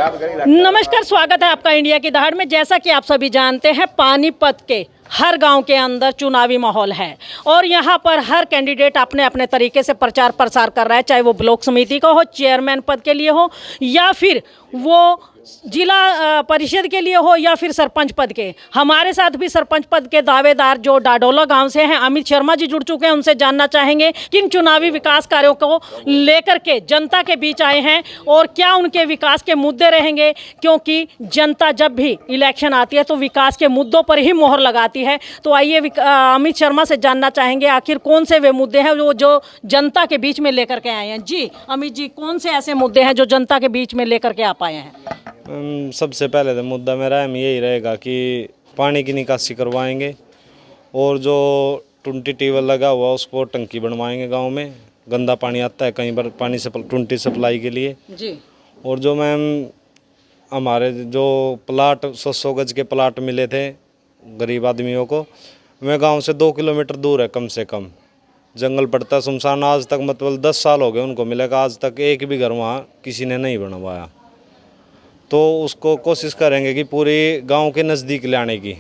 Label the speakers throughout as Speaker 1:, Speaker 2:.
Speaker 1: नमस्कार, स्वागत है आपका इंडिया की दहाड़ में। जैसा कि आप सभी जानते हैं, पानीपत के हर गांव के अंदर चुनावी माहौल है और यहां पर हर कैंडिडेट अपने अपने तरीके से प्रचार प्रसार कर रहा है, चाहे वो ब्लॉक समिति का हो, चेयरमैन पद के लिए हो, या फिर वो जिला परिषद के लिए हो, या फिर सरपंच पद के। हमारे साथ भी सरपंच पद के दावेदार जो डाडोला गांव से हैं, अमित शर्मा जी जुड़ चुके हैं। उनसे जानना चाहेंगे किन चुनावी विकास कार्यों को लेकर के जनता के बीच आए हैं और क्या उनके विकास के मुद्दे रहेंगे, क्योंकि जनता जब भी इलेक्शन आती है तो विकास के मुद्दों पर ही मोहर लगाती है। तो आइए अमित शर्मा से जानना चाहेंगे आखिर कौन से वे मुद्दे हैं जो जनता के बीच में लेकर के आए हैं। जी अमित जी, कौन से ऐसे मुद्दे हैं जो जनता के बीच में लेकर के आप आए हैं?
Speaker 2: सबसे पहले तो मुद्दा मेरा यही रहेगा कि पानी की निकासी करवाएंगे और जो टुंटी ट्यूबवेल लगा हुआ उसको टंकी बनवाएंगे। गांव में गंदा पानी आता है कहीं पर पानी से टुंटी सप्लाई के लिए
Speaker 1: जी।
Speaker 2: और जो मैम हमारे जो प्लाट 100 गज के प्लाट मिले थे गरीब आदमियों को, मैं गांव से 2 किलोमीटर दूर है, कम से कम जंगल पड़ता सुनसान। आज तक मतलब 10 साल हो गए उनको मिलेगा, आज तक एक भी घर वहाँ किसी ने नहीं बनवाया। तो उसको कोशिश करेंगे कि पूरी गांव के नज़दीक लाने की,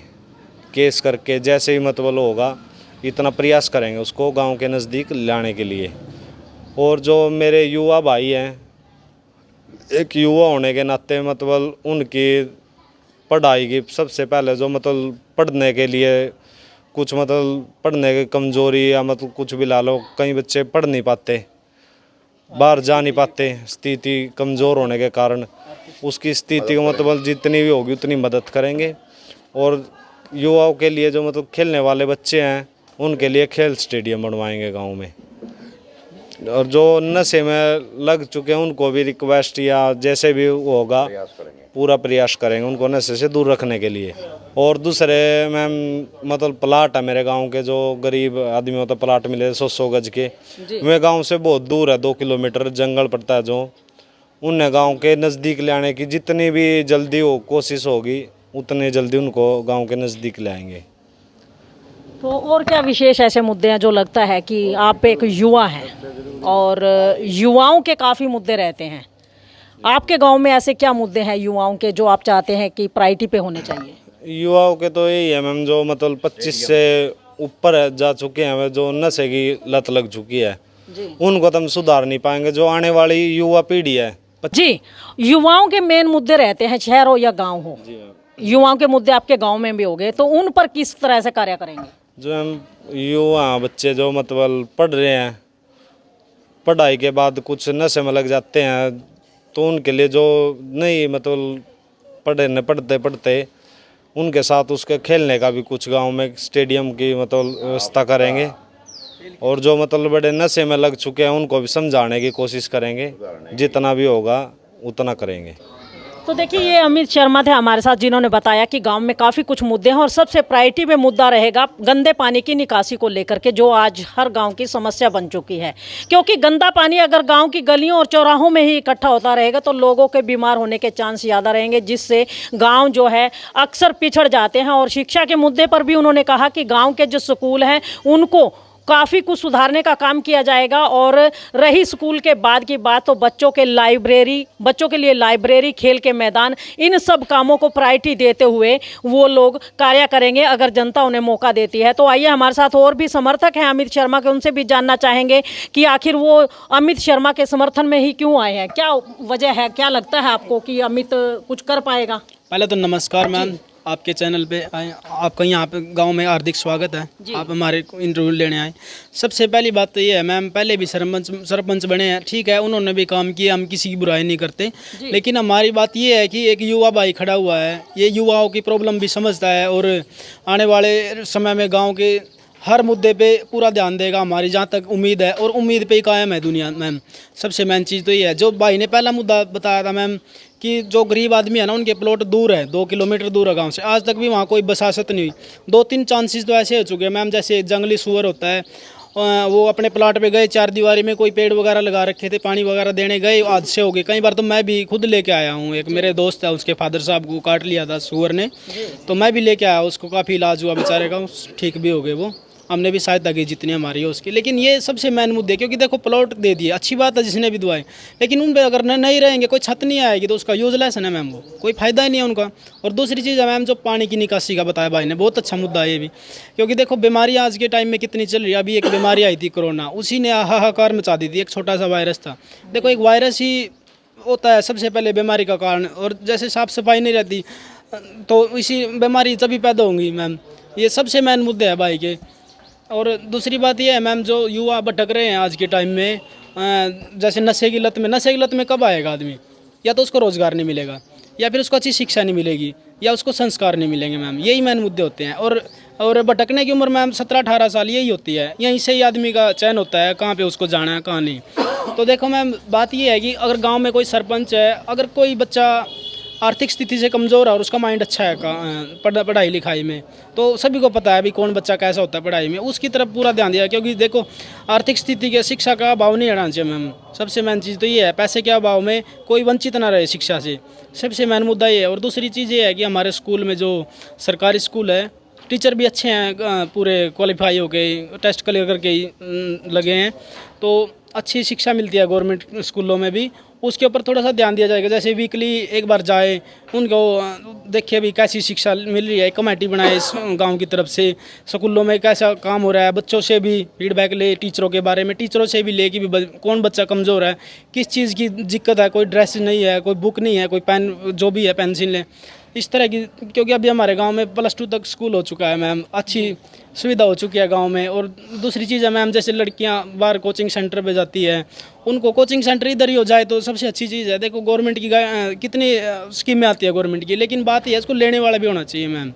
Speaker 2: केस करके जैसे ही मतलब होगा इतना प्रयास करेंगे उसको गांव के नज़दीक लाने के लिए। और जो मेरे युवा भाई हैं, एक युवा होने के नाते मतलब उनकी पढ़ाई की सबसे पहले जो मतलब पढ़ने के लिए कुछ मतलब पढ़ने की कमज़ोरी या मतलब कुछ भी ला लो, कई बच्चे पढ़ नहीं पाते, बाहर जा नहीं पाते, स्थिति कमज़ोर होने के कारण उसकी स्थिति को मतलब जितनी भी होगी उतनी मदद करेंगे। और युवाओं के लिए जो मतलब खेलने वाले बच्चे हैं उनके लिए खेल स्टेडियम बनवाएंगे गांव में। और जो नशे में लग चुके हैं उनको भी रिक्वेस्ट या जैसे भी होगा पूरा प्रयास करेंगे उनको नशे से दूर रखने के लिए। और दूसरे मैम मतलब प्लाट है मेरे गांव के, जो गरीब आदमियों को प्लाट मिले 100 गज के, मैं गांव से बहुत दूर है, 2 किलोमीटर जंगल पड़ता है, जो उन्हें गांव के नज़दीक ले आने की जितनी भी जल्दी हो कोशिश होगी उतने जल्दी उनको गांव के नज़दीक ले आएंगे।
Speaker 1: तो और क्या विशेष ऐसे मुद्दे हैं जो लगता है कि आप एक युवा हैं और युवाओं के काफ़ी मुद्दे रहते हैं, आपके गांव में ऐसे क्या मुद्दे हैं युवाओं के जो आप चाहते हैं कि प्रायोरिटी पे होने चाहिए?
Speaker 2: युवाओं के तो यही है मैम, जो मतलब 25 से ऊपर जा चुके हैं, जो नशे की लत लग चुकी है, उनको तो हम सुधार नहीं पाएंगे। जो आने वाली युवा पीढ़ी है
Speaker 1: जी, युवाओं के मेन मुद्दे रहते हैं, शहर हो या गांव हो। युवाओं के मुद्दे आपके गांव में भी हो गए, तो उन पर किस तरह से कार्य करेंगे?
Speaker 2: जो हम युवा बच्चे जो मतलब पढ़ रहे हैं, पढ़ाई के बाद कुछ नशे में लग जाते हैं, तो उनके लिए जो नहीं मतलब पढ़ते पढ़ते उनके साथ उसके खेलने का भी कुछ गांव में स्टेडियम की मतलब व्यवस्था करेंगे। और जो मतलब बड़े नशे में लग चुके हैं उनको भी समझाने की कोशिश करेंगे, जितना भी होगा उतना करेंगे।
Speaker 1: तो देखिए, ये अमित शर्मा थे हमारे साथ, जिन्होंने बताया कि गांव में काफ़ी कुछ मुद्दे हैं और सबसे प्रायोरिटी में मुद्दा रहेगा गंदे पानी की निकासी को लेकर के, जो आज हर गांव की समस्या बन चुकी है। क्योंकि गंदा पानी अगर गांव की गलियों और चौराहों में ही इकट्ठा होता रहेगा तो लोगों के बीमार होने के चांस ज़्यादा रहेंगे, जिससे गाँव जो है अक्सर पिछड़ जाते हैं। और शिक्षा के मुद्दे पर भी उन्होंने कहा कि गाँव के जो स्कूल हैं उनको काफ़ी कुछ सुधारने का काम किया जाएगा। और रही स्कूल के बाद की बात, तो बच्चों के लिए लाइब्रेरी, खेल के मैदान, इन सब कामों को प्रायोरिटी देते हुए वो लोग कार्य करेंगे अगर जनता उन्हें मौका देती है। तो आइए, हमारे साथ और भी समर्थक हैं अमित शर्मा के, उनसे भी जानना चाहेंगे कि आखिर वो अमित शर्मा के समर्थन में ही क्यों आए हैं, क्या वजह है, क्या लगता है आपको कि अमित कुछ कर पाएगा?
Speaker 3: पहले तो नमस्कार मैम, आपके चैनल पे आए, आपका यहाँ पे गांव में हार्दिक स्वागत है। आप हमारे इंटरव्यू लेने आए। सबसे पहली बात तो ये है मैम, पहले भी सरपंच बने हैं, ठीक है, उन्होंने भी काम किया, हम किसी की बुराई नहीं करते, लेकिन हमारी बात ये है कि एक युवा भाई खड़ा हुआ है, ये युवाओं की प्रॉब्लम भी समझता है और आने वाले समय में गाँव के हर मुद्दे पे पूरा ध्यान देगा, हमारी जहाँ तक उम्मीद है, और उम्मीद पे ही कायम है दुनिया मैम। सबसे मेन चीज़ तो ये है, जो भाई ने पहला मुद्दा बताया था मैम कि जो गरीब आदमी है ना उनके प्लॉट दूर है, 2 किलोमीटर दूर है गांव से, आज तक भी वहाँ कोई बसासत नहीं हुई। 2-3 चांसेस तो ऐसे हो चुके हैं मैम, जैसे जंगली सूअर होता है, वो अपने प्लाट पे गए, 4 दीवारी में कोई पेड़ वगैरह लगा रखे थे, पानी वगैरह देने गए, हादसे हो गए। कई बार तो मैं भी खुद लेके आया हूँ, एक मेरे दोस्त है उसके फादर साहब को काट लिया था सूअर ने, तो मैं भी लेके आया, उसको काफ़ी इलाज हुआ बेचारे का, ठीक भी हो गए वो। हमने भी सहायता की जितनी हमारी है उसकी। लेकिन ये सबसे मेन मुद्दे, क्योंकि देखो प्लॉट दे दिए, अच्छी बात है जिसने भी दुआएं, लेकिन उन पर अगर नहीं रहेंगे, कोई छत नहीं आएगी तो उसका यूजलेस है ना मैम, वो कोई फ़ायदा ही नहीं है उनका। और दूसरी चीज़ है मैम, जो पानी की निकासी का बताया भाई ने, बहुत अच्छा मुद्दा है ये भी, क्योंकि देखो बीमारियाँ आज के टाइम में कितनी चल रही है। अभी एक बीमारी आई थी कोरोना, उसी ने हाहाकार मचा दी थी, एक छोटा सा वायरस था। देखो एक वायरस ही होता है सबसे पहले बीमारी का कारण, और जैसे साफ़ सफाई नहीं रहती तो इसी बीमारी तभी पैदा होंगी मैम। ये सबसे मेन मुद्दे हैं भाई के। और दूसरी बात ये है मैम, जो युवा भटक रहे हैं आज के टाइम में, जैसे नशे की लत में कब आएगा आदमी? या तो उसको रोज़गार नहीं मिलेगा, या फिर उसको अच्छी शिक्षा नहीं मिलेगी, या उसको संस्कार नहीं मिलेंगे मैम। यही मेन मुद्दे होते हैं। और भटकने की उम्र मैम 17-18 साल यही होती है, यहीं से ही आदमी का चयन होता है कहाँ पे उसको जाना है कहाँ नहीं। तो देखो मैम, बात ये है कि अगर गांव में कोई सरपंच है, अगर कोई बच्चा आर्थिक स्थिति से कमज़ोर है और उसका माइंड अच्छा है पढ़ाई लिखाई में, तो सभी को पता है अभी कौन बच्चा कैसा होता है पढ़ाई में, उसकी तरफ पूरा ध्यान दिया। क्योंकि देखो आर्थिक स्थिति के शिक्षा का अभाव नहीं रहना चाहिए मैम। सबसे मेन चीज़ तो ये है, पैसे के अभाव में कोई वंचित ना रहे शिक्षा से, सबसे मेन मुद्दा ये है। और दूसरी चीज़ ये है कि हमारे स्कूल में जो सरकारी स्कूल है, टीचर भी अच्छे हैं, पूरे क्वालिफाई हो गए, टेस्ट क्लियर करके ही लगे हैं, तो अच्छी शिक्षा मिलती है गवर्नमेंट स्कूलों में भी। उसके ऊपर थोड़ा सा ध्यान दिया जाएगा, जैसे वीकली एक बार जाए, उनको देखिए भी कैसी शिक्षा मिल रही है, कमेटी बनाए इस गांव की तरफ से, स्कूलों में कैसा काम हो रहा है, बच्चों से भी फीडबैक ले, टीचरों के बारे में टीचरों से भी ले कि भी कौन बच्चा कमज़ोर है, किस चीज़ की दिक्कत है, कोई ड्रेस नहीं है, कोई बुक नहीं है, कोई पेन जो भी है पेंसिल है, इस तरह की। क्योंकि अभी हमारे गांव में +2 तक स्कूल हो चुका है मैम, अच्छी सुविधा हो चुकी है गांव में। और दूसरी चीज़ है मैम, जैसे लड़कियां बाहर कोचिंग सेंटर पे जाती है, उनको कोचिंग सेंटर इधर ही हो जाए तो सबसे अच्छी चीज़ है। देखो गवर्नमेंट की कितनी स्कीमें आती है गवर्नमेंट की, लेकिन बात यह है इसको लेने वाला भी होना चाहिए मैम।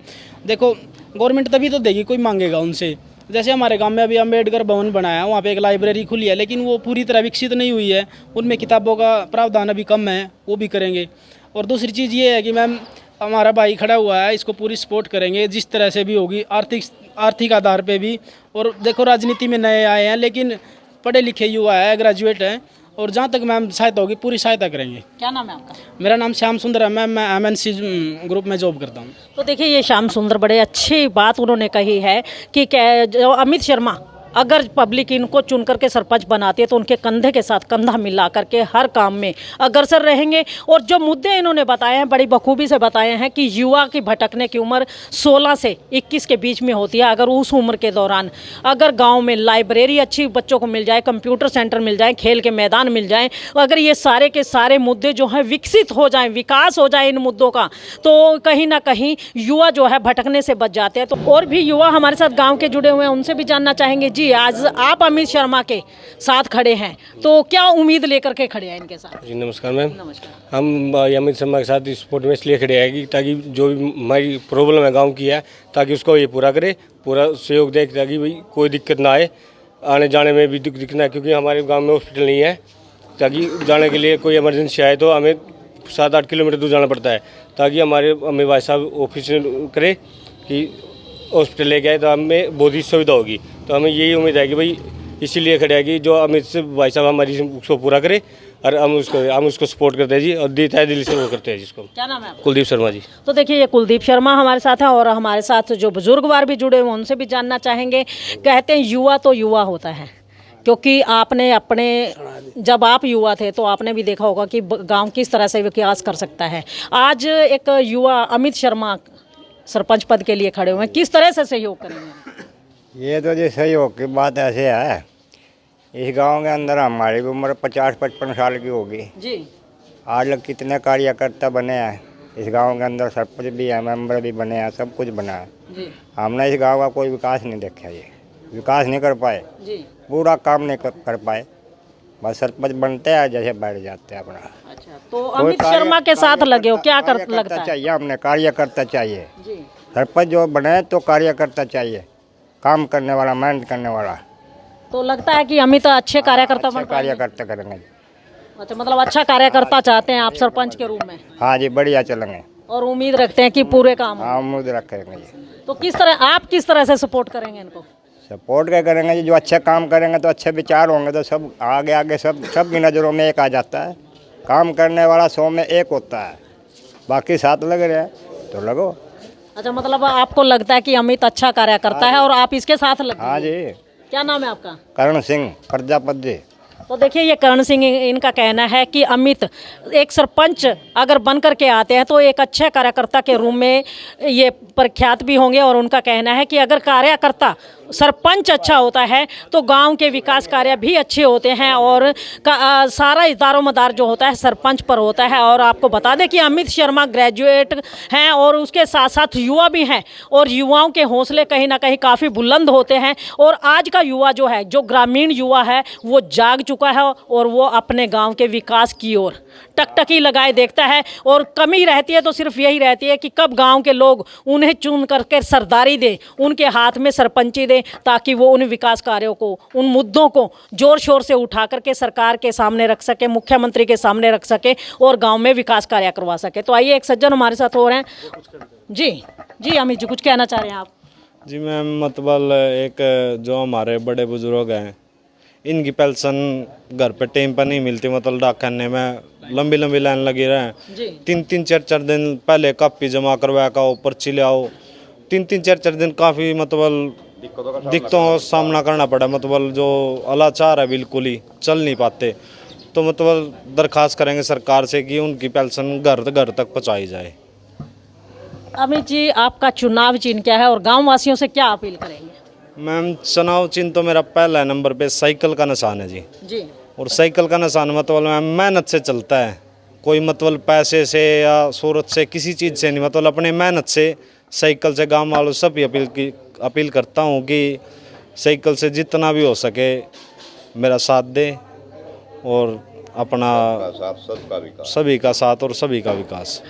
Speaker 3: देखो गवर्नमेंट तभी तो देगी, कोई मांगेगा उनसे। जैसे हमारे गांव में अभी अम्बेडकर भवन बनाया है, वहाँ पे एक लाइब्रेरी खुली है, लेकिन वो पूरी तरह विकसित नहीं हुई है, उनमें किताबों का प्रावधान अभी कम है, वो भी करेंगे। और दूसरी चीज़ ये है कि मैम, हमारा भाई खड़ा हुआ है, इसको पूरी सपोर्ट करेंगे जिस तरह से भी होगी, आर्थिक आधार पे भी। और देखो राजनीति में नए आए हैं, लेकिन पढ़े लिखे युवा है, ग्रेजुएट हैं, और जहाँ तक मैम सहायता होगी पूरी सहायता करेंगे।
Speaker 1: क्या नाम है आपका?
Speaker 3: मेरा नाम श्याम सुंदर है मैम, मैं MNC ग्रुप में जॉब करता हूँ।
Speaker 1: तो देखिए ये श्याम सुंदर बड़े अच्छी बात उन्होंने कही है कि जो अमित शर्मा अगर पब्लिक इनको चुन करके सरपंच बनाती है तो उनके कंधे के साथ कंधा मिला करके हर काम में अग्रसर रहेंगे। और जो मुद्दे इन्होंने बताए हैं बड़ी बखूबी से बताए हैं कि युवा की भटकने की उम्र 16 से 21 के बीच में होती है। अगर उस उम्र के दौरान अगर गांव में लाइब्रेरी अच्छी बच्चों को मिल जाए, कंप्यूटर सेंटर मिल जाए, खेल के मैदान मिल जाए, अगर ये सारे के सारे मुद्दे जो हैं विकसित हो जाएं, विकास हो जाए इन मुद्दों का, तो कहीं ना कहीं युवा जो है भटकने से बच जाते हैं। तो और भी युवा हमारे साथ गाँव के जुड़े हुए हैं, उनसे भी जानना चाहेंगे। जी, आज आप अमित शर्मा के साथ खड़े हैं, तो क्या उम्मीद लेकर के खड़े हैं इनके साथ?
Speaker 4: जी नमस्कार मैम।
Speaker 1: नमस्कार।
Speaker 4: हम अमित शर्मा के साथ सपोर्ट में इसलिए खड़े हैं कि ताकि जो भी हमारी प्रॉब्लम है गांव की है, ताकि उसको ये पूरा करे, पूरा सहयोग दे, ताकि भाई कोई दिक्कत ना आए, आने जाने में भी दिक्कत ना, क्योंकि हमारे गांव में हॉस्पिटल नहीं है, ताकि जाने के लिए कोई इमरजेंसी आए तो हमें 7-8 किलोमीटर दूर जाना पड़ता है। ताकि हमें भाई साहब ऑफिस करे कि हॉस्पिटल लेके आए तो हमें बहुत ही सुविधा होगी। तो हमें यही उम्मीद है कि भाई इसीलिए खड़े हैं कि जो अमित से भाई साहब हमारी उसको पूरा करे, और हम उसको सपोर्ट करते हैं जी, और दिल से वो करते हैं जिसको।
Speaker 1: क्या नाम है आपका?
Speaker 4: कुलदीप शर्मा जी।
Speaker 1: तो देखिए ये कुलदीप शर्मा हमारे साथ हैं, और हमारे साथ जो बुजुर्गवार भी जुड़े हुए हैं उनसे भी जानना चाहेंगे। कहते हैं युवा तो युवा होता है, क्योंकि आपने अपने जब आप युवा थे तो आपने भी देखा होगा कि गांव किस तरह से विकास कर सकता है। आज एक युवा अमित शर्मा सरपंच पद के लिए खड़े हुए हैं, किस तरह से सहयोग करेंगे?
Speaker 5: ये तो जी सहयोग की बात ऐसे है, इस गांव के अंदर हमारी भी उम्र 50-55 साल की होगी
Speaker 1: जी।
Speaker 5: आज तक कितने कार्यकर्ता बने हैं इस गांव के अंदर, सरपंच भी है, मेंबर भी बने हैं, सब कुछ बना है
Speaker 1: जी।
Speaker 5: हमने इस गांव का कोई विकास नहीं देखा, ये विकास नहीं कर पाए
Speaker 1: जी।
Speaker 5: पूरा काम नहीं कर पाए, बस सरपंच बनते हैं जैसे बैठ जाते हैं अपना।
Speaker 1: अच्छा, तो अमित शर्मा के साथ लगे हो, क्या लगता है?
Speaker 5: चाहिए हमने कार्यकर्ता चाहिए
Speaker 1: जी।
Speaker 5: सरपंच जो बने तो कार्यकर्ता चाहिए, काम करने वाला, मेहनत करने वाला।
Speaker 1: तो लगता है कि अमित अच्छे कार्यकर्ता
Speaker 5: अच्छे
Speaker 1: बन पाएंगे?
Speaker 5: कार्यकर्ता करेंगे।
Speaker 1: अच्छा, मतलब अच्छा कार्यकर्ता चाहते हैं आप सरपंच के रूप में?
Speaker 5: हाँ जी, बढ़िया चलेंगे
Speaker 1: और उम्मीद रखते हैं कि पूरे काम हो।
Speaker 5: हाँ उम्मीद रखेंगे जी।
Speaker 1: तो आप किस तरह से सपोर्ट करेंगे इनको?
Speaker 5: सपोर्ट क्या करेंगे जी, जो अच्छे काम करेंगे तो अच्छे विचार होंगे तो सब आगे सब की नज़रों में एक आ जाता है। काम करने वाला 100 में एक होता है, बाकी 7 लग रहे हैं तो लगो,
Speaker 1: अच्छा, मतलब आपको लगता है कि अमित अच्छा कार्य करता है और आप इसके साथ लगते
Speaker 5: हाँ
Speaker 1: हैं।
Speaker 5: जी।
Speaker 1: क्या नाम है आपका?
Speaker 5: करण सिंह प्रजापति।
Speaker 1: तो देखिए, ये करण सिंह इनका कहना है कि अमित एक सरपंच अगर बन करके आते हैं तो एक अच्छे कार्यकर्ता के रूप में ये प्रख्यात भी होंगे। और उनका कहना है कि अगर कार्यकर्ता सरपंच अच्छा होता है तो गांव के विकास कार्य भी अच्छे होते हैं और सारा दारोमदार जो होता है सरपंच पर होता है। और आपको बता दें कि अमित शर्मा ग्रेजुएट हैं और उसके साथ साथ युवा भी हैं और युवाओं के हौसले कहीं ना कहीं काफ़ी बुलंद होते हैं। और आज का युवा जो है, जो ग्रामीण युवा है, वो जाग चुका है और वो अपने गांव के विकास की ओर टकटकी लगाए देखता है। और कमी रहती है तो सिर्फ यही रहती है कि कब गांव के लोग उन्हें चुन करके सरदारी दें, उनके हाथ में सरपंची दें, ताकि वो उन विकास कार्यों को, उन मुद्दों को जोर शोर से उठा करके सरकार के सामने रख सके, मुख्यमंत्री के सामने रख सके और गांव में विकास कार्य करवा सके। तो आइए, एक सज्जन हमारे साथ हो रहे हैं। जी जी अमित जी, कुछ कहना चाह रहे हैं आप?
Speaker 2: जी मैम, मतलब एक जो हमारे बड़े बुजुर्ग हैं, इनकी पेंशन घर पे टाइम पर नहीं मिलती, मतलब डाकखाने में लंबी लंबी लाइन लगी रहे।
Speaker 1: जी।
Speaker 2: 3-4 दिन पहले कापी जमा करवा का आओ, पर्ची ले आओ। 3-4 दिन काफ़ी मतलब दिक्कतों का सामना करना पड़ा। मतलब जो अलाचार है, बिल्कुल ही चल नहीं पाते। तो मतलब दरख्वास्त करेंगे सरकार से कि उनकी पेंशन घर तक पहुँचाई जाए।
Speaker 1: अमित जी, आपका चुनाव चिन्ह क्या है और गाँव वासियों से क्या अपील करेंगे?
Speaker 2: मैम, चुनाव चिन्ह तो मेरा पहला नंबर पे साइकिल का निशान है जी।
Speaker 1: जी।
Speaker 2: और साइकिल का निशान मतलब मैम मेहनत से चलता है, कोई मतलब पैसे से या शोहरत से किसी चीज़ से नहीं, मतलब अपने मेहनत से साइकिल से गांव वालों से भी अपील करता हूँ कि साइकिल से जितना भी हो सके मेरा साथ दे और अपना सभी का साथ और सभी का विकास।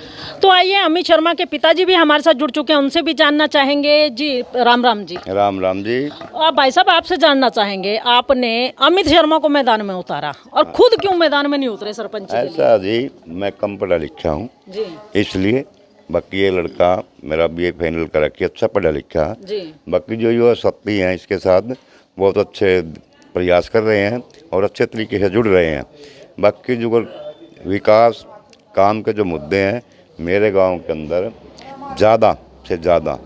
Speaker 1: तो आइए, अमित शर्मा के पिताजी भी हमारे साथ जुड़ चुके हैं, उनसे भी जानना चाहेंगे। जी राम राम जी।
Speaker 6: राम राम जी।
Speaker 1: आप भाई साहब, आपसे जानना चाहेंगे, आपने अमित शर्मा को मैदान में उतारा और खुद क्यों मैदान में नहीं उतरे सरपंच के लिए?
Speaker 6: ऐसा जी, मैं कम पढ़ा लिखा हूँ
Speaker 1: जी
Speaker 6: इसलिए। बाकी ये लड़का मेरा BA फाइनल करा के अच्छा पढ़ा लिखा।
Speaker 1: जी।
Speaker 6: बाकी जो युवा साथी हैं इसके साथ बहुत अच्छे प्रयास कर रहे हैं और अच्छे तरीके से जुड़ रहे हैं। बाकी जो विकास काम के जो मुद्दे हैं, मेरे गांव के अंदर ज़्यादा से ज़्यादा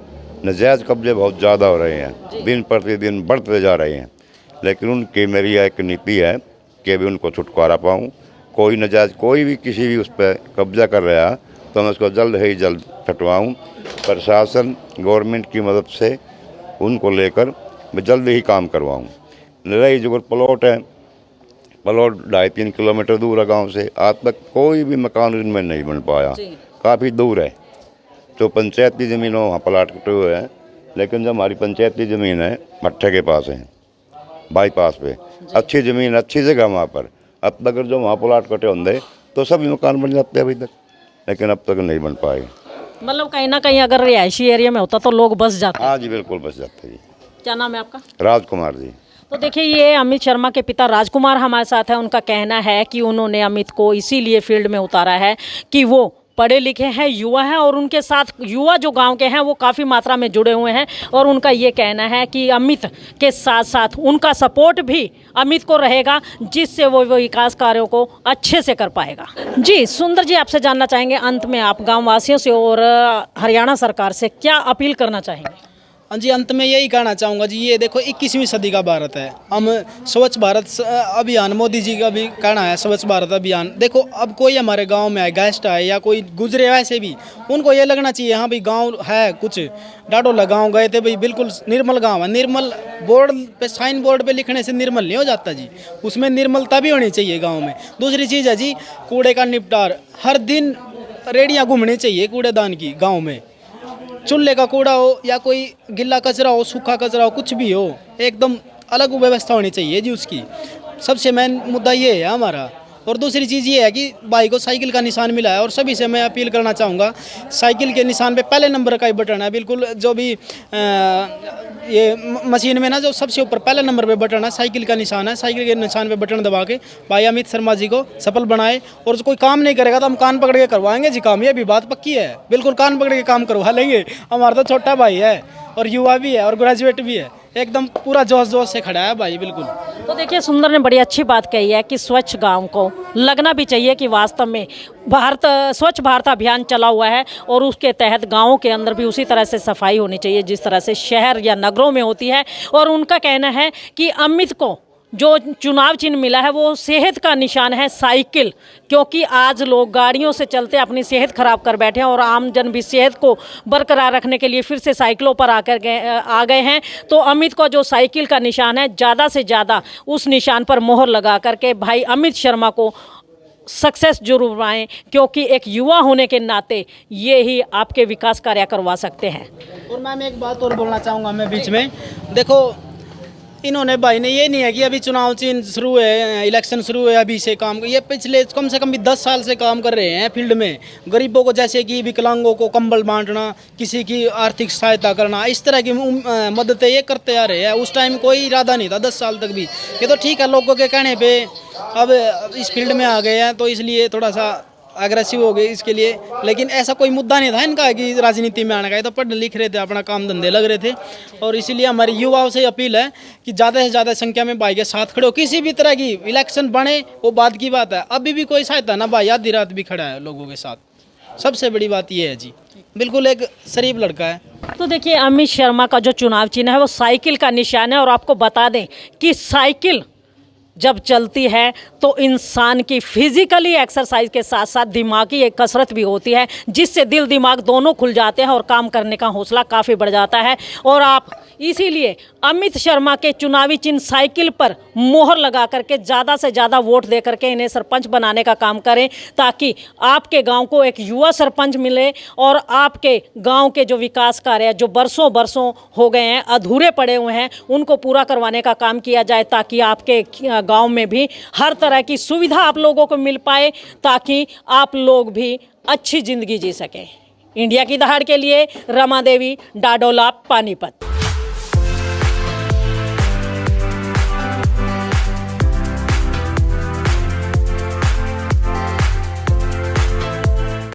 Speaker 6: नाजायज़ कब्जे बहुत ज़्यादा हो रहे हैं, दिन प्रतिदिन बढ़ते जा रहे हैं। लेकिन उनकी मेरी एक नीति है कि अभी उनको छुटकारा पाऊँ। कोई नाजायज़ कोई भी किसी भी उस पर कब्जा कर रहा है तो मैं उसको जल्द ही जल्द हटवाऊँ। प्रशासन गवर्नमेंट की मदद से उनको लेकर मैं जल्द ही काम करवाऊँ। रही जो प्लॉट है, प्लॉट 2.5-3 किलोमीटर दूर है गांव से, आज तक कोई भी मकान इनमें नहीं बन पाया, काफ़ी दूर है। जो पंचायती ज़मीन हो वहाँ प्लाट कटे हुए हैं, लेकिन जो हमारी पंचायती ज़मीन है मट्ठे के पास है, बाईपास पे अच्छी ज़मीन अच्छी जगह वहाँ पर। अब तक अगर जो वहाँ प्लाट कटे होंगे तो सभी मकान बन जाते हैं अभी तक, लेकिन अब तक नहीं बन पाए।
Speaker 1: मतलब कहीं ना कहीं अगर रिहायशी एरिया में होता तो लोग बस जाते।
Speaker 6: हाँ जी, बिल्कुल बस जाते जी।
Speaker 1: क्या नाम है आपका?
Speaker 6: राजकुमार जी।
Speaker 1: तो देखिए, ये अमित शर्मा के पिता राजकुमार हमारे साथ है। उनका कहना है कि उन्होंने अमित को इसीलिए फील्ड में उतारा है कि वो पढ़े लिखे हैं, युवा हैं और उनके साथ युवा जो गांव के हैं वो काफ़ी मात्रा में जुड़े हुए हैं। और उनका ये कहना है कि अमित के साथ साथ उनका सपोर्ट भी अमित को रहेगा, जिससे वो विकास कार्यों को अच्छे से कर पाएगा। जी सुंदर जी, आपसे जानना चाहेंगे अंत में, आप गाँव वासियों से और हरियाणा सरकार से क्या अपील करना चाहेंगे?
Speaker 3: हाँ जी, अंत में यही कहना चाहूँगा जी, ये देखो 21वीं सदी का भारत है। हम स्वच्छ भारत अभियान, मोदी जी का भी कहना है स्वच्छ भारत अभियान। देखो, अब कोई हमारे गांव में आए, गेस्ट आए या कोई गुजरे, वैसे भी उनको ये लगना चाहिए हाँ भाई गांव है कुछ। डाडोला गांव गए थे भाई, बिल्कुल निर्मल गांव है। निर्मल बोर्ड पे, साइन बोर्ड पे लिखने से निर्मल नहीं हो जाता जी, उसमें निर्मलता भी होनी चाहिए गाँव में। दूसरी चीज़ है जी, कूड़े का निपटार। हर दिन रेडियाँ घूमनी चाहिए कूड़ेदान की गाँव में। चूल्हे का कूड़ा हो या कोई गिल्ला कचरा हो, सूखा कचरा हो, कुछ भी हो, एकदम अलग व्यवस्था होनी चाहिए जी उसकी। सबसे मेन मुद्दा ये है हमारा। और दूसरी चीज़ ये है कि भाई को साइकिल का निशान मिला है और सभी से मैं अपील करना चाहूँगा, साइकिल के निशान पे पहले नंबर का ही बटन है। बिल्कुल जो भी ये मशीन में ना, जो सबसे ऊपर पहले नंबर पे बटन है, साइकिल का निशान है। साइकिल के निशान पे बटन दबा के भाई अमित शर्मा जी को सफल बनाए। और जो कोई काम नहीं करेगा तो हम कान पकड़ के करवाएंगे जी काम, ये भी बात पक्की है। बिल्कुल कान पकड़ के काम करवा लेंगे। हमारा तो छोटा भाई है और युवा भी है और ग्रेजुएट भी है, एकदम पूरा जोश जोश से खड़ा है भाई, बिल्कुल।
Speaker 1: तो देखिए सुंदर ने बड़ी अच्छी बात कही है कि स्वच्छ गांव को लगना भी चाहिए कि वास्तव में स्वच्छ भारत अभियान चला हुआ है और उसके तहत गांवों के अंदर भी उसी तरह से सफाई होनी चाहिए जिस तरह से शहर या नगरों में होती है। और उनका कहना है कि अमित को जो चुनाव चिन्ह मिला है वो सेहत का निशान है, साइकिल, क्योंकि आज लोग गाड़ियों से चलते अपनी सेहत खराब कर बैठे हैं और आमजन भी सेहत को बरकरार रखने के लिए फिर से साइकिलों पर आ गए हैं। तो अमित को जो साइकिल का निशान है, ज़्यादा से ज़्यादा उस निशान पर मोहर लगा करके भाई अमित शर्मा को सक्सेस जरूर पाएँ, क्योंकि एक युवा होने के नाते ये ही आपके विकास कार्य करवा सकते हैं।
Speaker 3: और मैम एक बात और बोलना चाहूँगा मैं बीच में, देखो इन्होंने भाई ने ये नहीं है कि अभी चुनाव चिन्ह शुरू है, इलेक्शन शुरू है अभी से काम, ये पिछले कम से कम भी 10 साल से काम कर रहे हैं फील्ड में। गरीबों को जैसे कि विकलांगों को कंबल बांटना, किसी की आर्थिक सहायता करना, इस तरह की मददें ये करते आ रहे हैं। उस टाइम कोई इरादा नहीं था 10 साल तक भी। ये तो ठीक है, लोगों के कहने पे अब इस फील्ड में आ गए हैं तो इसलिए थोड़ा सा अग्रेसिव हो गए इसके लिए, लेकिन ऐसा कोई मुद्दा नहीं था इनका कि राजनीति में आने का। ये तो पढ़ लिख रहे थे, अपना काम धंधे लग रहे थे। और इसीलिए हमारे युवाओं से अपील है कि ज़्यादा से ज़्यादा संख्या में भाई के साथ खड़े हो। किसी भी तरह की इलेक्शन बने वो बात की बात है, अभी भी कोई सहायता ना भाई आधी रात भी खड़ा है लोगों के साथ। सबसे बड़ी बात ये है जी, बिल्कुल एक शरीफ लड़का है।
Speaker 1: तो देखिए अमित शर्मा का जो चुनाव चिन्ह है वो साइकिल का निशान है। और आपको बता दें कि साइकिल जब चलती है तो इंसान की फिजिकली एक्सरसाइज के साथ साथ दिमागी एक कसरत भी होती है, जिससे दिल दिमाग दोनों खुल जाते हैं और काम करने का हौसला काफ़ी बढ़ जाता है। और आप इसीलिए अमित शर्मा के चुनावी चिन्ह साइकिल पर मोहर लगा करके ज़्यादा से ज़्यादा वोट दे करके इन्हें सरपंच बनाने का काम करें, ताकि आपके गांव को एक युवा सरपंच मिले और आपके गांव के जो विकास कार्य जो बरसों बरसों हो गए हैं, अधूरे पड़े हुए हैं, उनको पूरा करवाने का काम किया जाए, ताकि आपके गांव में भी हर तरह की सुविधा आप लोगों को मिल पाए, ताकि आप लोग भी अच्छी ज़िंदगी जी सकें। इंडिया की दहाड़ के लिए रमा देवी, डाडोला, पानीपत।